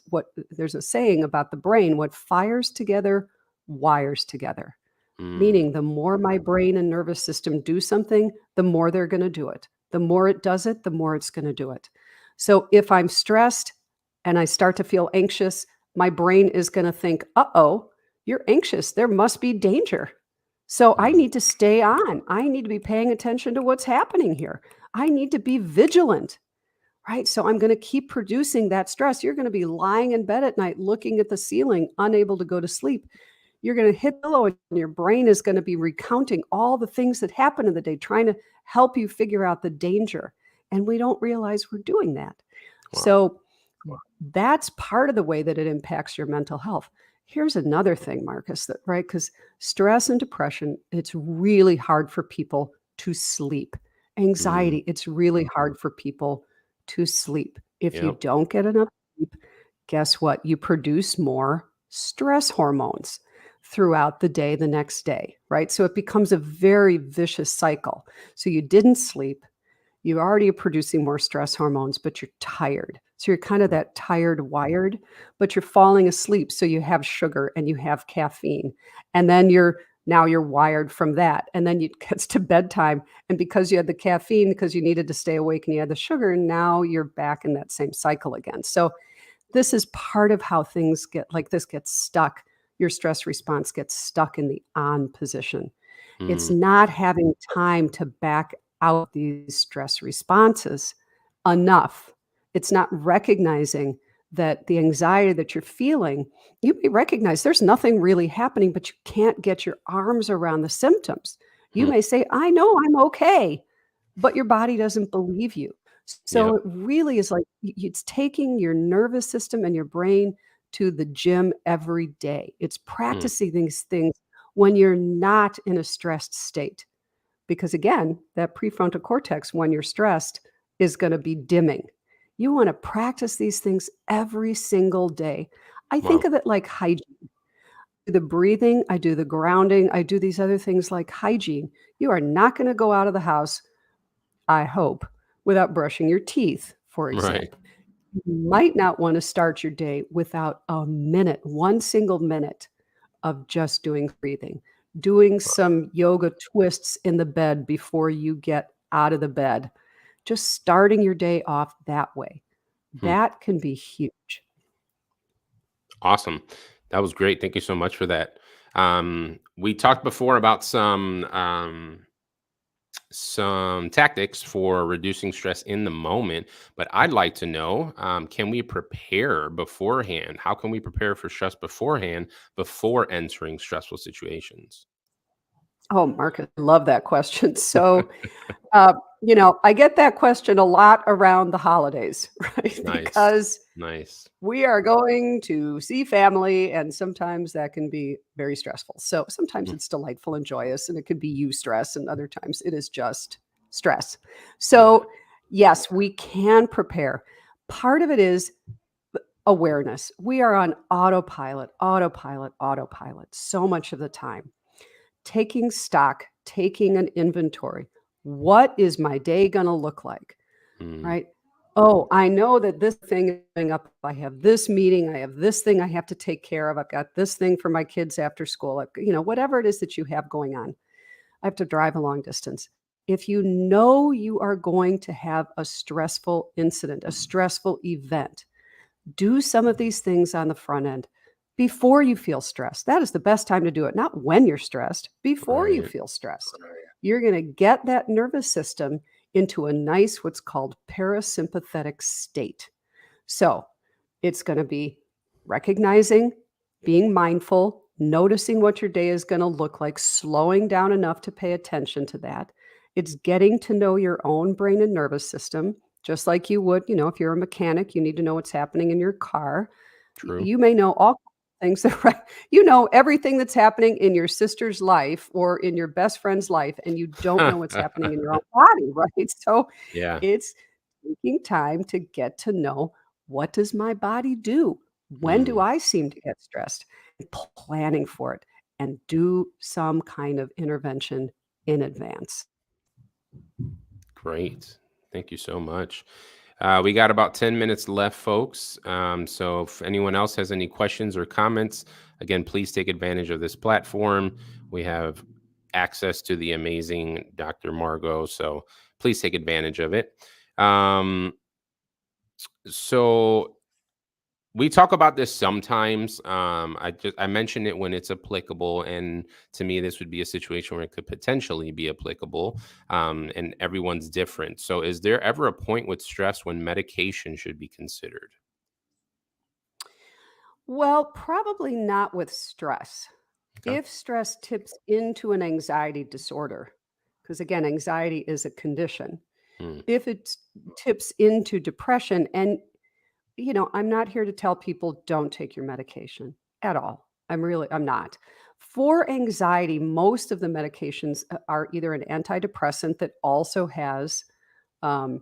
there's a saying about the brain, what fires together wires together. Mm. Meaning the more my brain and nervous system do something, the more they're going to do it. The more it does it, the more it's going to do it. So if I'm stressed and I start to feel anxious, my brain is going to think, uh-oh, you're anxious. There must be danger. So I Mm. need to stay on. I need to be paying attention to what's happening here. I need to be vigilant, right? So I'm going to keep producing that stress. You're going to be lying in bed at night, looking at the ceiling, unable to go to sleep. You're going to hit the pillow and your brain is going to be recounting all the things that happen in the day, trying to help you figure out the danger. And we don't realize we're doing that. Wow. So that's part of the way that it impacts your mental health. Here's another thing, Marcus, that right, because stress and depression, it's really hard for people to sleep. Mm. Anxiety, it's really hard for people to sleep. If you Yep. don't get enough sleep, guess what? You produce more stress hormones throughout the day the next day, right? So it becomes a very vicious cycle. So you didn't sleep, you already are producing more stress hormones, but you're tired. So you're kind of Mm. that tired wired, but you're falling asleep. So you have sugar and you have caffeine. And then you're wired from that. And then it gets to bedtime. And because you had the caffeine, because you needed to stay awake and you had the sugar, now you're back in that same cycle again. So this is part of how things get like this gets stuck. Your stress response gets stuck in the on position. It's Mm. not having time to back out these stress responses enough. It's not recognizing that the anxiety that you're feeling, you may recognize there's nothing really happening, but you can't get your arms around the symptoms. You Hmm. may say, I know I'm okay, but your body doesn't believe you. So Yep. it really is like it's taking your nervous system and your brain to the gym every day. It's Hmm. practicing these things when you're not in a stressed state. Because again, that prefrontal cortex, when you're stressed, is going to be dimming. You want to practice these things every single day. I think Wow. of it like hygiene. The breathing, I do the grounding, I do these other things like hygiene. You are not going to go out of the house, I hope, without brushing your teeth, for Right. example. You might not want to start your day without a minute, one single minute of just doing breathing, doing some yoga twists in the bed before you get out of the bed, just starting your day off that way. Hmm. That can be huge. Awesome. That was great. Thank you so much for that. We talked before about some tactics for reducing stress in the moment, but I'd like to know, can we prepare beforehand? How can we prepare for stress beforehand before entering stressful situations? Oh, Marcus, I love that question. So, I get that question a lot around the holidays, right? Nice. Because Nice. we are going to see family, and sometimes that can be very stressful. So sometimes Mm. it's delightful and joyous, and it could be stress, and other times it is just stress. Yeah. So, yes, we can prepare. Part of it is awareness. We are on autopilot, autopilot, autopilot so much of the time. Taking stock, taking an inventory. What is my day going to look like? Mm. Right? Oh, I know that this thing is coming up. I have this meeting. I have this thing I have to take care of. I've got this thing for my kids after school. Whatever it is that you have going on. I have to drive a long distance. If you know you are going to have a stressful incident, a stressful event, do some of these things on the front end before you feel stressed. That is the best time to do it, not when you're stressed, before you Right. feel stressed. You're going to get that nervous system into a nice, what's called parasympathetic state. So it's going to be recognizing, being mindful, noticing what your day is going to look like, slowing down enough to pay attention to that. It's getting to know your own brain and nervous system, just like you would, if you're a mechanic, you need to know what's happening in your car. True. You may know all things that right. You know everything that's happening in your sister's life or in your best friend's life, and you don't know what's happening in your own body, right? So Yeah. it's taking time to get to know, what does my body do? When do Mm. I seem to get stressed? Planning for it and do some kind of intervention in advance. Great. Thank you so much. We got about 10 minutes left, folks. So if anyone else has any questions or comments, again, please take advantage of this platform. We have access to the amazing Dr. Margot, so please take advantage of it. Um, so we talk about this sometimes. I mention it when it's applicable, and to me, this would be a situation where it could potentially be applicable. And everyone's different. So, is there ever a point with stress when medication should be considered? Well, probably not with stress. Okay. If stress tips into an anxiety disorder, because again, anxiety is a condition. Hmm. If it tips into depression, and I'm not here to tell people don't take your medication at all. I'm not. For anxiety, most of the medications are either an antidepressant that also has um,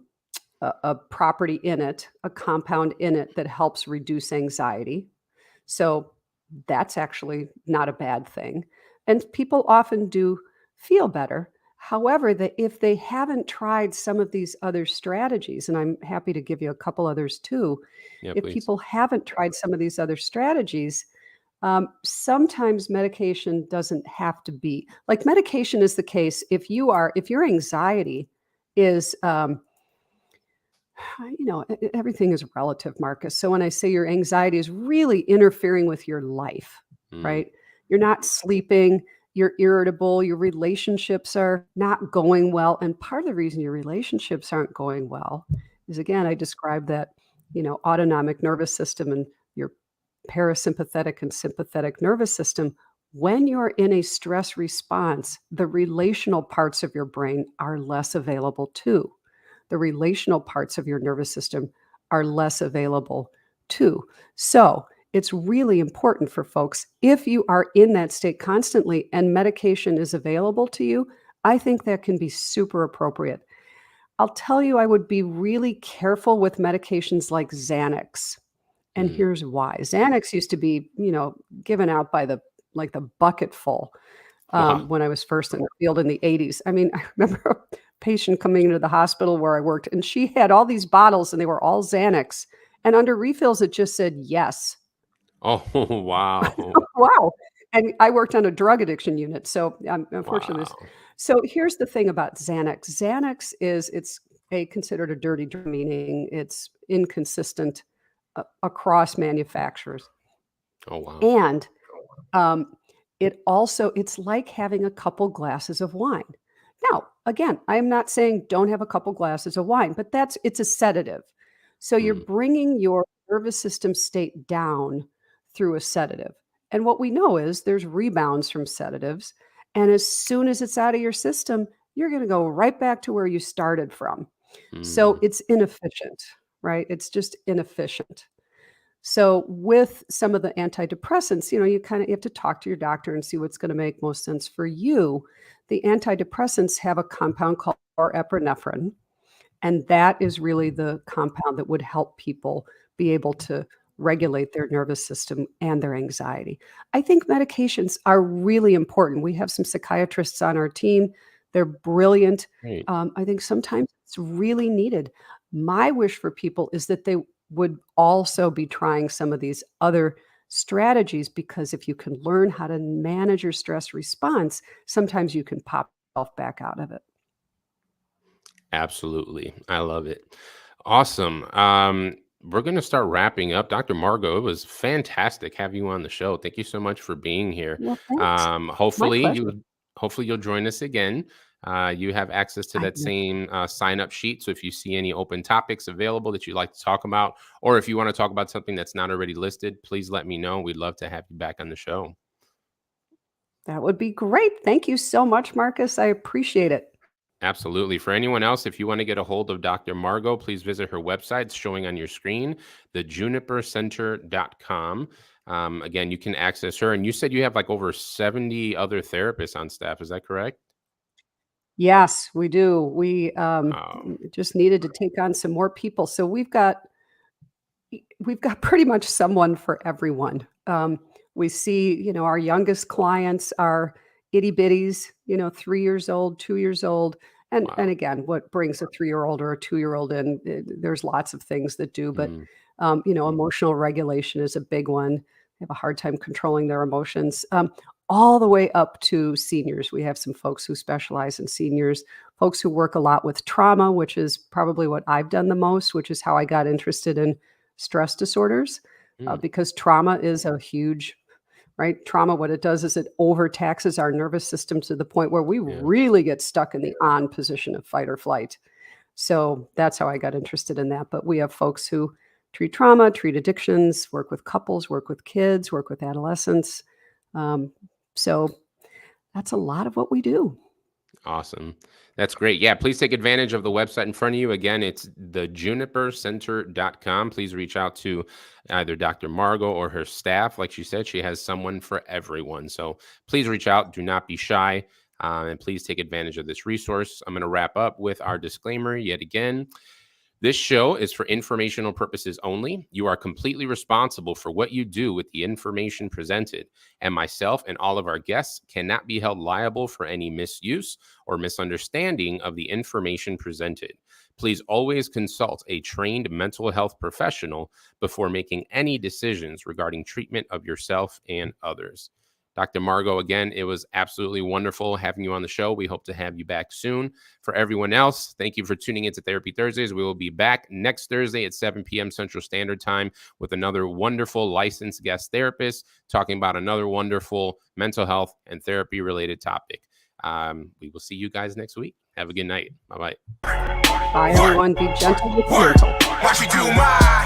a property in it, a compound in it that helps reduce anxiety. So that's actually not a bad thing. And people often do feel better. However, that if they haven't tried some of these other strategies, and I'm happy to give you a couple others too, Yeah, if please. people haven't tried some of these other strategies, sometimes medication doesn't have to be like medication is the case if your anxiety is everything is relative, Marcus. So when I say your anxiety is really interfering with your life, Hmm. right? You're not sleeping, you're irritable, your relationships are not going well. And part of the reason your relationships aren't going well is, again, I described that, autonomic nervous system and your parasympathetic and sympathetic nervous system. When you're in a stress response, the relational parts of your brain are less available too. The relational parts of your nervous system are less available too. So, it's really important for folks, if you are in that state constantly and medication is available to you, I think that can be super appropriate. I'll tell you, I would be really careful with medications like Xanax. And Mm. here's why. Xanax used to be, given out by the bucket full Wow. when I was first in the field in the 80s. I mean, I remember a patient coming into the hospital where I worked, and she had all these bottles, and they were all Xanax. And under refills, it just said yes. Oh, wow. Wow. And I worked on a drug addiction unit, so unfortunately, Wow. so here's the thing about Xanax. Xanax it's considered a dirty drug, meaning it's inconsistent across manufacturers. Oh, wow. And um, it's like having a couple glasses of wine. Now, again, I am not saying don't have a couple glasses of wine, but it's a sedative. So you're Mm. bringing your nervous system state down through a sedative. And what we know is there's rebounds from sedatives. And as soon as it's out of your system, you're going to go right back to where you started from. So Mm. it's inefficient, right? It's just inefficient. So with some of the antidepressants, you have to talk to your doctor and see what's going to make most sense for you. The antidepressants have a compound called norepinephrine, and that is really the compound that would help people be able to regulate their nervous system and their anxiety. I think medications are really important. We have some psychiatrists on our team. They're brilliant. Great. I think sometimes it's really needed. My wish for people is that they would also be trying some of these other strategies, because if you can learn how to manage your stress response, sometimes you can pop yourself back out of it. Absolutely. I love it. Awesome. We're going to start wrapping up. Dr. Margot, it was fantastic having you on the show. Thank you so much for being here. Well, thanks. My Hopefully pleasure. you'll join us again. You have access to I that same sign up sheet. So if you see any open topics available that you'd like to talk about, or if you want to talk about something that's not already listed, please let me know. We'd love to have you back on the show. That would be great. Thank you so much, Marcus. I appreciate it. Absolutely. For anyone else, if you want to get a hold of Dr. Margot, please visit her website. It's showing on your screen, thejunipercenter.com. Again, you can access her. And you said you have like over 70 other therapists on staff. Is that correct? Yes, we do. We Oh, just needed to take on some more people. So we've got pretty much someone for everyone. We see, our youngest clients are itty bitties, 3 years old, 2 years old. And wow. again, what brings a 3-year-old or a 2-year-old in? There's lots of things that do, but Mm, emotional regulation is a big one. They have a hard time controlling their emotions. All the way up to seniors. We have some folks who specialize in seniors, folks who work a lot with trauma, which is probably what I've done the most, which is how I got interested in stress disorders, mm, because trauma is a huge, right? Trauma, what it does is it overtaxes our nervous system to the point where we yeah. really get stuck in the on position of fight or flight. So that's how I got interested in that. But we have folks who treat trauma, treat addictions, work with couples, work with kids, work with adolescents. Um, so that's a lot of what we do. Awesome. That's great. Yeah, please take advantage of the website in front of you. Again, it's thejunipercenter.com. Please reach out to either Dr. Margot or her staff. Like she said, she has someone for everyone. So please reach out. Do not be shy. And please take advantage of this resource. I'm going to wrap up with our disclaimer yet again. This show is for informational purposes only. You are completely responsible for what you do with the information presented, and myself and all of our guests cannot be held liable for any misuse or misunderstanding of the information presented. Please always consult a trained mental health professional before making any decisions regarding treatment of yourself and others. Dr. Margot, again, it was absolutely wonderful having you on the show. We hope to have you back soon. For everyone else, thank you for tuning into Therapy Thursdays. We will be back next Thursday at 7 p.m. Central Standard Time with another wonderful licensed guest therapist talking about another wonderful mental health and therapy related topic. We will see you guys next week. Have a good night. Bye-bye. Bye, everyone. Be gentle with your mental. Watch me do my